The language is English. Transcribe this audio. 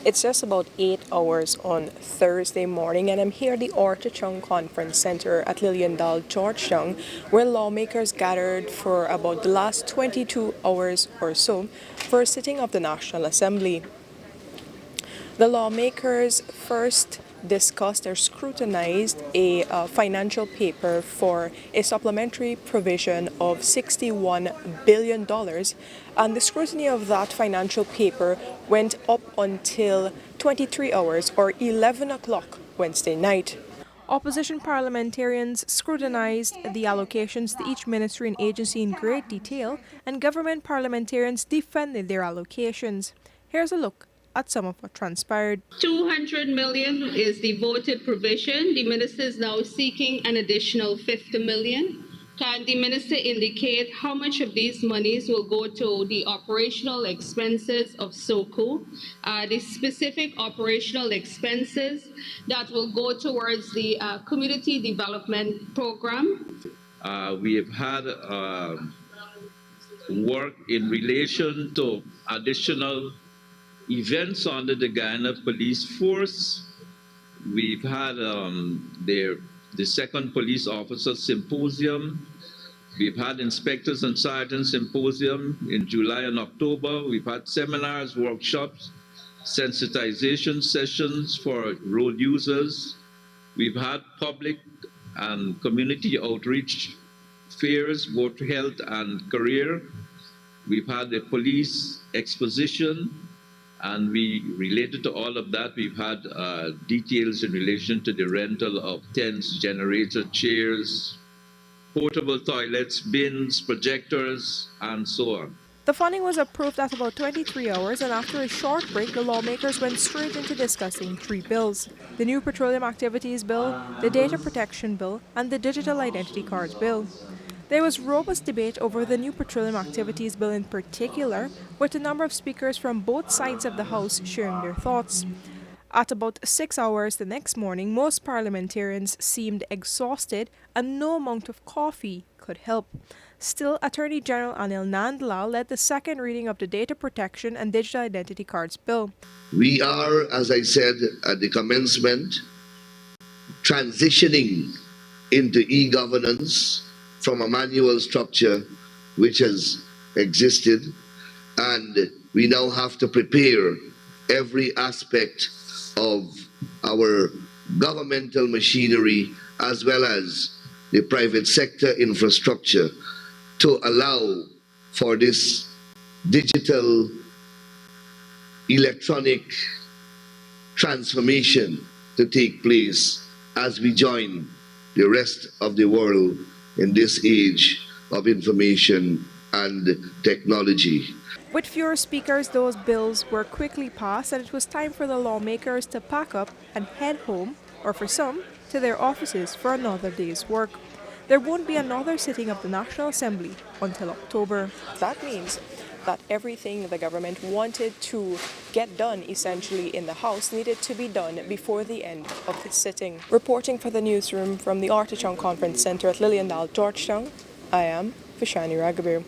It's just about 8 hours on Thursday morning, and I'm here at the Arthur Chung Conference Centre at Georgetown, where lawmakers gathered for about the last 22 hours or so for a sitting of the National Assembly. The lawmakers first discussed or scrutinized a financial paper for a supplementary provision of $61 billion, and the scrutiny of that financial paper went up until 23 hours or 11 o'clock Wednesday night. Opposition parliamentarians scrutinized the allocations to each ministry and agency in great detail, and government parliamentarians defended their allocations. Here's a look at some of what transpired. 200 million is the voted provision. The minister is now seeking an additional 50 million. Can the minister indicate how much of these monies will go to the operational expenses of SOCO, the specific operational expenses that will go towards the community development program? We have had work in relation to additional events under the Guyana Police Force. We've had the second police officer symposium. We've had inspectors and sergeants symposium in July and October. We've had seminars, workshops, sensitization sessions for road users. We've had public and community outreach fairs, both health and career. We've had a police exposition. And related to all of that, we've had details in relation to the rental of tents, generator chairs, portable toilets, bins, projectors, and so on. The funding was approved at about 23 hours, and after a short break, the lawmakers went straight into discussing three bills: the new Petroleum Activities Bill, the Data Protection Bill, and the Digital Identity Cards Bill. There was robust debate over the new Petroleum Activities Bill in particular, with a number of speakers from both sides of the House sharing their thoughts. At about 6 hours the next morning, most parliamentarians seemed exhausted, and no amount of coffee could help. Still, Attorney General Anil Nandlal led the second reading of the Data Protection and Digital Identity Cards Bill. We are, as I said at the commencement, transitioning into e-governance from a manual structure which has existed, and we now have to prepare every aspect of our governmental machinery as well as the private sector infrastructure to allow for this digital electronic transformation to take place as we join the rest of the world in this age of information and technology. With fewer speakers, those bills were quickly passed, and it was time for the lawmakers to pack up and head home, or for some, to their offices for another day's work. There won't be another sitting of the National Assembly until October. That means that everything the government wanted to get done essentially in the House needed to be done before the end of the sitting. Reporting for the newsroom from the Arthur Chung Conference Centre at Georgetown, I am Vishani Raghavu.